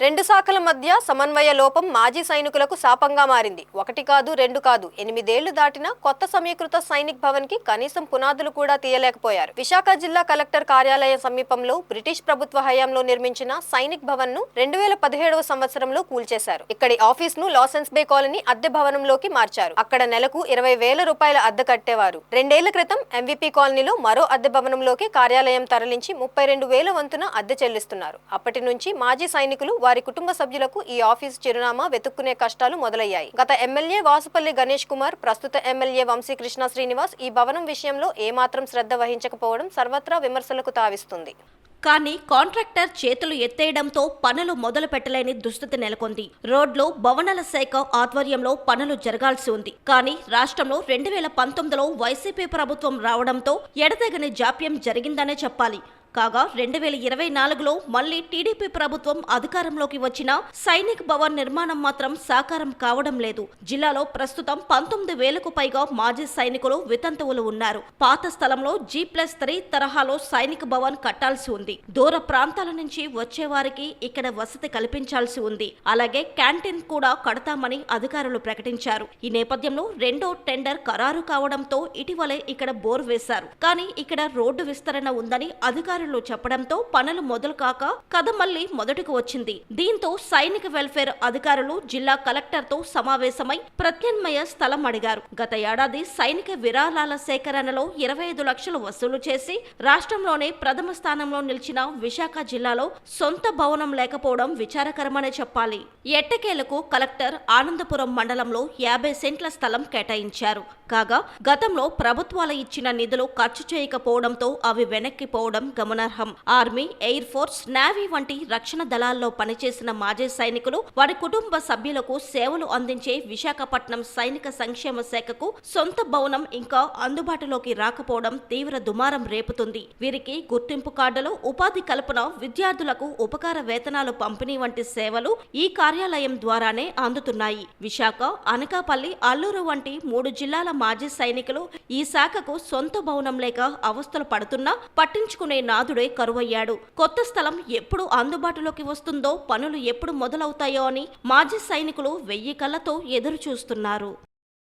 రెండు శాఖల మధ్య సమన్వయ లోపం మాజీ సైనికులకు శాపంగా మారింది. ఒకటి కాదు రెండు కాదు 8 ఏళ్లు దాటినా కొత్త సమీకృత సైనిక్ భవన్ కి కనీసం పునాదులు కూడా తీయలేకపోయారు. విశాఖ జిల్లా కలెక్టర్ కార్యాలయం సమీపంలో బ్రిటిష్ ప్రభుత్వ హయాంలో నిర్మించిన సైనిక్ భవన్ ను 2017వ సంవత్సరంలో కూల్చేశారు. ఇక్కడి ఆఫీస్ ను లాసెన్స్ బే కాలనీ అద్దె భవనంలోకి మార్చారు. అక్కడ నెలకు 20,000 రూపాయల అద్దె కట్టేవారు. 2 ఏళ్ల క్రితం ఎంవిపి కాలనీలో మరో అద్దె భవనంలోకి కార్యాలయం తరలించి 32,000 వంతున అద్దె చెల్లిస్తున్నారు. అప్పటి నుంచి మాజీ సైనికులు వారి కుటుంబ సభ్యులకు ఈ ఆఫీస్ చిరునామా వెతుక్కునే కష్టాలు మొదలయ్యాయి. గత ఎమ్మెల్యే వాసుపల్లి గణేష్ కుమార్, ప్రస్తుత ఎమ్మెల్యే వంశీకృష్ణ శ్రీనివాస్ ఈ భవనం విషయంలో ఏమాత్రం శ్రద్ధ వహించకపోవడం సర్వత్రా విమర్శలకు తావిస్తుంది. కానీ కాంట్రాక్టర్ చేతులు ఎత్తేయడంతో పనులు మొదలు పెట్టలేని దుస్థితి నెలకొంది. రోడ్లు, భవనాల శాఖ ఆధ్వర్యంలో పనులు జరగాల్సి ఉంది. కానీ రాష్ట్రంలో 2019లో వైసీపీ ప్రభుత్వం రావడంతో ఎడతెగని జాప్యం జరిగిందనే చెప్పాలి. కాగా 2024లో మళ్లీ టీడీపీ ప్రభుత్వం అధికారంలోకి వచ్చినా సైనిక్ భవన్ నిర్మాణం మాత్రం సాకారం కావడం లేదు. జిల్లాలో ప్రస్తుతం 19,000కు పైగా మాజీ సైనికులు వితంతువులు ఉన్నారు. పాత స్థలంలో G+3 తరహాలో సైనిక్ భవన్ కట్టాల్సి ఉంది. దూర ప్రాంతాల నుంచి వచ్చేవారికి ఇక్కడ వసతి కల్పించాల్సి ఉంది. అలాగే క్యాంటీన్ కూడా కడతామని అధికారులు ప్రకటించారు. ఈ నేపథ్యంలో రెండో టెండర్ ఖరారు కావడంతో ఇటీవలే ఇక్కడ బోర్ వేశారు. కానీ ఇక్కడ రోడ్డు విస్తరణ ఉందని అధికారులు చెప్పడంతో పనులు మొదలు కాక కథ మళ్లీ మొదటికి వచ్చింది. దీంతో సైనిక వెల్ఫేర్ అధికారులు జిల్లా కలెక్టర్ తో సమావేశమై ప్రత్యామ్నాయ స్థలం అడిగారు. గత ఏడాది సైనిక విరాళాల సేకరణలో 25 లక్షలు వసూలు చేసి రాష్ట్రంలోనే ప్రథమ స్థానంలో నిలిచిన విశాఖ జిల్లాలో సొంత భవనం లేకపోవడం విచారకరమనే చెప్పాలి. ఎట్టకేలకు కలెక్టర్ ఆనందపురం మండలంలో 50 సెంట్ల స్థలం కేటాయించారు. కాగా గతంలో ప్రభుత్వాలు ఇచ్చిన నిధులు ఖర్చు చేయకపోవడంతో అవి వెనక్కిపోవడం గమనార్హం. ఆర్మీ, ఎయిర్ ఫోర్స్, నేవీ వంటి రక్షణ దళాల్లో పనిచేసిన మాజీ సైనికులు, వారి కుటుంబ సభ్యులకు సేవలు అందించే విశాఖపట్నం సైనిక సంక్షేమ శాఖకు సొంత భవనం ఇంకా అందుబాటులోకి రాకపోవడం తీవ్ర దుమారం రేపుతుంది. వీరికి గుర్తింపు కార్డులు, ఉపాధి కల్పన, విద్యార్థులకు ఉపకార వేతనాలు పంపిణీ వంటి సేవలు ఈ కార్యాలయం ద్వారానే అందుతున్నాయి. విశాఖ, అనకాపల్లి, అల్లూరు వంటి 3 జిల్లాల మాజీ సైనికులు ఈ శాఖకు సొంత భవనం లేక అవస్థలు పడుతున్నా పట్టించుకునే నాదుడే కరువయ్యాడు. కొత్త స్థలం ఎప్పుడు అందుబాటులోకి వస్తుందో, పనులు ఎప్పుడు మొదలవుతాయో అని మాజీ సైనికులు 1000 కళ్లతో ఎదురు చూస్తున్నారు.